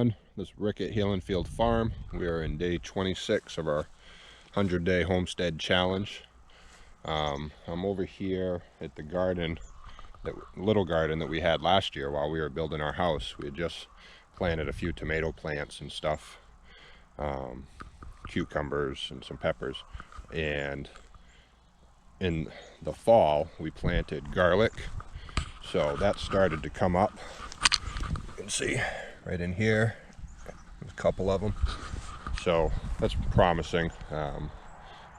everyone. This is Rick at Healing Field Farm. We are in day 26 of our 100-day homestead challenge. I'm over here at the garden, that little garden that we had last year while we were building our house. We had just planted a few tomato plants and stuff, cucumbers and some peppers. And in the fall, we planted garlic. So that started to come up. You can see right in here, there's a couple of them. So that's promising.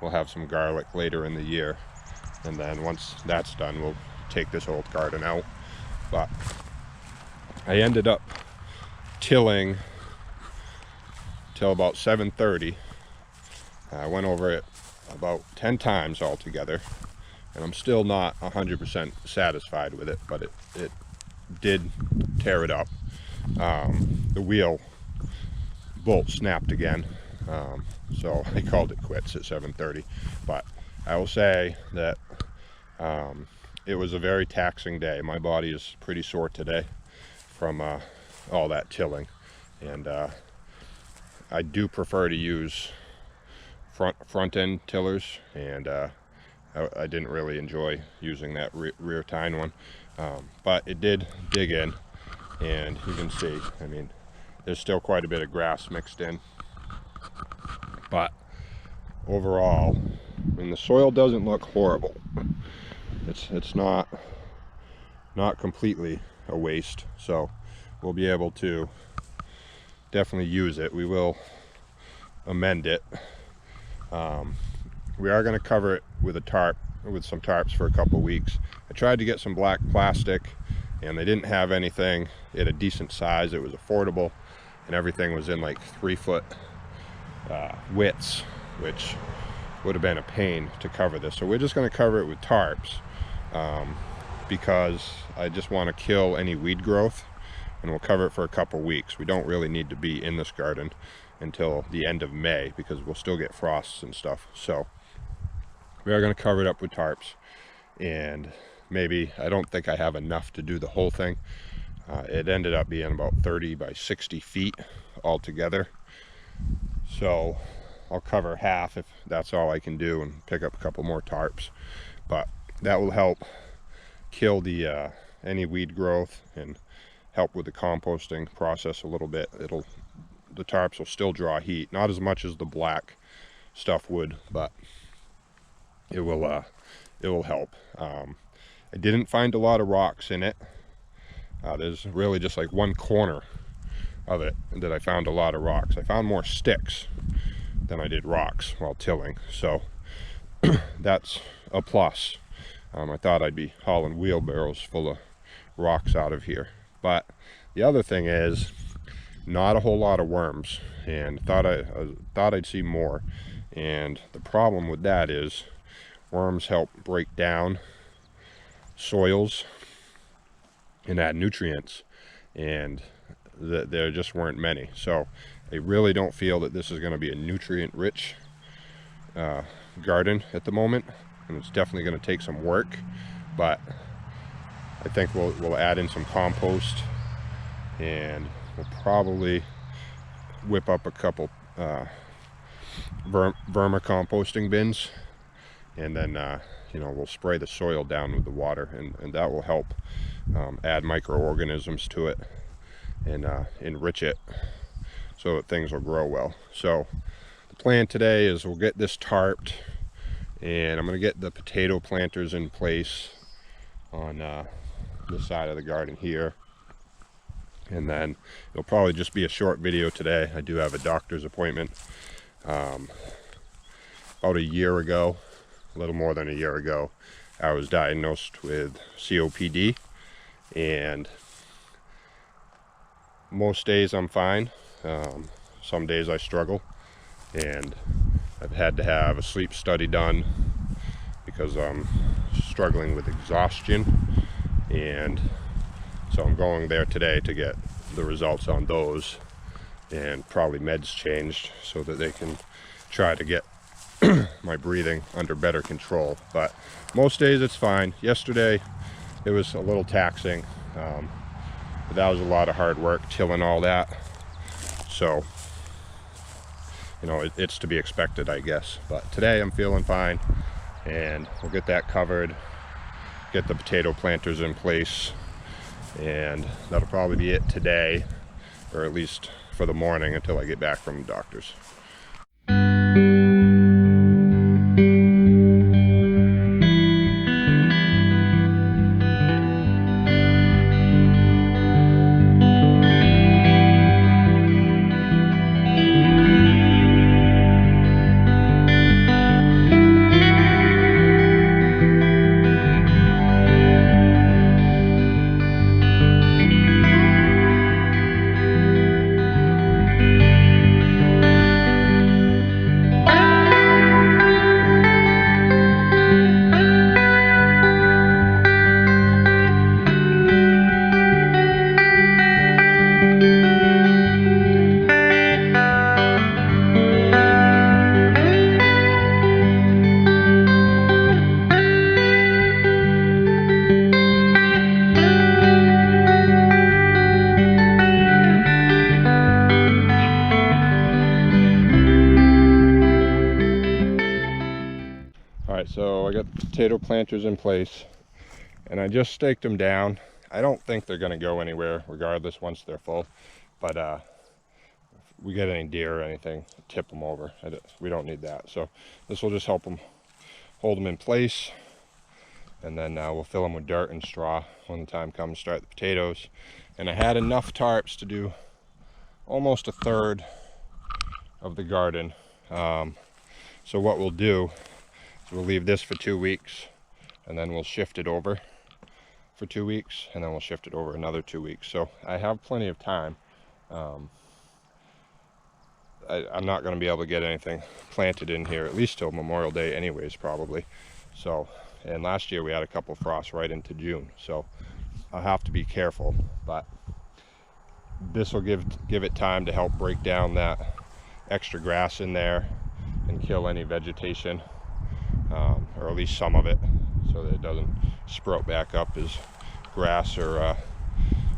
We'll have some garlic later in the year. And then once that's done, we'll take this old garden out. But I ended up tilling till about 7:30. I went over it about 10 times altogether. And I'm still not 100% satisfied with it, but it did tear it up. The wheel bolt snapped again, so I called it quits at 7:30. But I will say that it was a very taxing day. My body is pretty sore today from all that tilling, and I do prefer to use front end tillers, and I didn't really enjoy using that rear tine one, but it did dig in, and you can see, I mean, there's still quite a bit of grass mixed in. But overall, I mean, the soil doesn't look horrible. It's not completely a waste, so we'll be able to definitely use it. We will amend it. We are going to cover it with a tarp, with some tarps for a couple weeks. I tried to get some black plastic, and they didn't have anything at a decent size. It was affordable, and everything was in like 3-foot widths, which would have been a pain to cover this. So we're just going to cover it with tarps, because I just want to kill any weed growth, and we'll cover it for a couple weeks. We don't really need to be in this garden until the end of May, because we'll still get frosts and stuff. So we are going to cover it up with tarps, and maybe, I don't think I have enough to do the whole thing. It ended up being about 30 by 60 feet altogether. So I'll cover half if that's all I can do, and pick up a couple more tarps. But that will help kill the any weed growth and help with the composting process a little bit. The tarps will still draw heat, not as much as the black stuff would, but it will help. I didn't find a lot of rocks in it. There's really just like one corner of it that I found a lot of rocks. I found more sticks than I did rocks while tilling, so that's a plus. I thought I'd be hauling wheelbarrows full of rocks out of here. But the other thing is, not a whole lot of worms, and thought I'd see more. And the problem with that is worms help break down soils and add nutrients, and there just weren't many. So I really don't feel that this is going to be a nutrient rich garden at the moment, and it's definitely going to take some work. But I think we'll add in some compost, and we'll probably whip up a couple vermicomposting bins, and then you know, we'll spray the soil down with the water, and that will help add microorganisms to it and enrich it so that things will grow well. So the plan today is we'll get this tarped, and I'm going to get the potato planters in place on this side of the garden here. And then it'll probably just be a short video today. I do have a doctor's appointment. About a year ago, a little more than a year ago, I was diagnosed with COPD, and most days I'm fine. Some days I struggle, and I've had to have a sleep study done because I'm struggling with exhaustion, and so I'm going there today to get the results on those, and probably meds changed so that they can try to get my breathing under better control. But most days it's fine. Yesterday it was a little taxing, but that was a lot of hard work tilling all that. So, you know, it's to be expected, I guess. But today I'm feeling fine, and we'll get that covered, get the potato planters in place, and that'll probably be it today, or at least for the morning until I get back from the doctor's. Alright, so I got the potato planters in place, and I just staked them down. I don't think they're going to go anywhere regardless once they're full, but if we get any deer or anything, tip them over. We don't need that. So this will just help them, hold them in place, and then we'll fill them with dirt and straw when the time comes to start the potatoes. And I had enough tarps to do almost a third of the garden. So what we'll do, we'll leave this for 2 weeks, and then we'll shift it over for 2 weeks, and then we'll shift it over another 2 weeks. So I have plenty of time. I'm not going to be able to get anything planted in here at least till Memorial Day anyways, probably. So, and last year we had a couple frosts right into June, so I'll have to be careful, but this will give it time to help break down that extra grass in there and kill any vegetation, or at least some of it, so that it doesn't sprout back up as grass or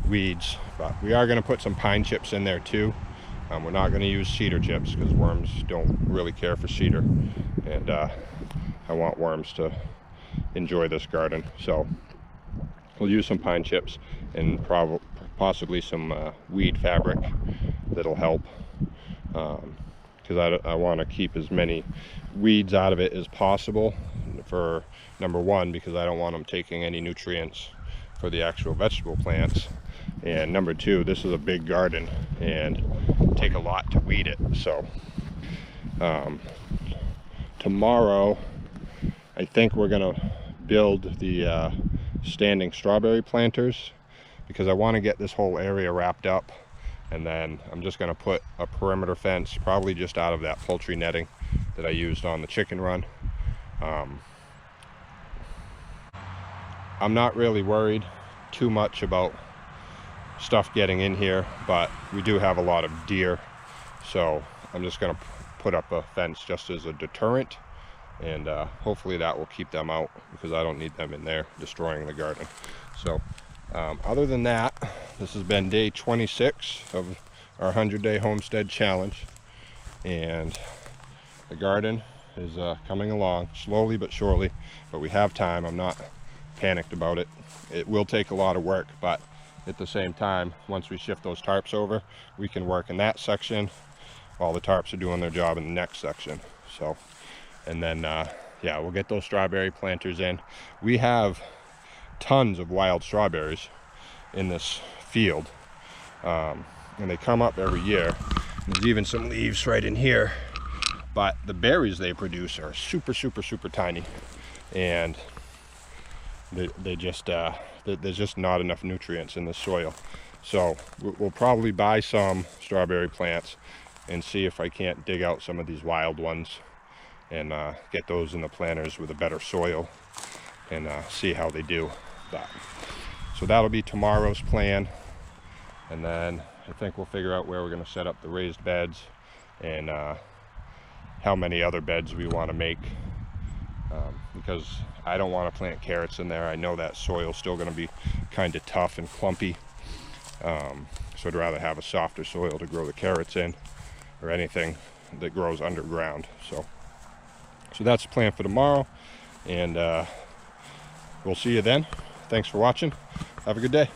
weeds. But we are going to put some pine chips in there too. We're not going to use cedar chips because worms don't really care for cedar, and I want worms to enjoy this garden. So we'll use some pine chips and possibly some weed fabric that'll help, because I want to keep as many weeds out of it as possible, for number one, because I don't want them taking any nutrients for the actual vegetable plants, and number two, this is a big garden and take a lot to weed it. So tomorrow I think we're gonna build the standing strawberry planters, because I want to get this whole area wrapped up, and then I'm just going to put a perimeter fence, probably just out of that poultry netting that I used on the chicken run. I'm not really worried too much about stuff getting in here, but we do have a lot of deer, so I'm just going to put up a fence just as a deterrent, and hopefully that will keep them out, because I don't need them in there destroying the garden. So other than that, this has been day 26 of our 100-day homestead challenge, and the garden is coming along slowly but surely, but we have time. I'm not panicked about it. It will take a lot of work, but at the same time, once we shift those tarps over, we can work in that section while the tarps are doing their job in the next section. So, and then yeah, we'll get those strawberry planters in. We have tons of wild strawberries in this field, and they come up every year. There's even some leaves right in here, but the berries they produce are super tiny, and they just there's just not enough nutrients in the soil. So we'll probably buy some strawberry plants and see if I can't dig out some of these wild ones and get those in the planters with a better soil, and see how they do. So that'll be tomorrow's plan, and then I think we'll figure out where we're going to set up the raised beds, and how many other beds we want to make, because I don't want to plant carrots in there. I know that soil's still going to be kind of tough and clumpy, so so I'd rather have a softer soil to grow the carrots in, or anything that grows underground. So that's the plan for tomorrow, and we'll see you then. Thanks for watching. Have a good day.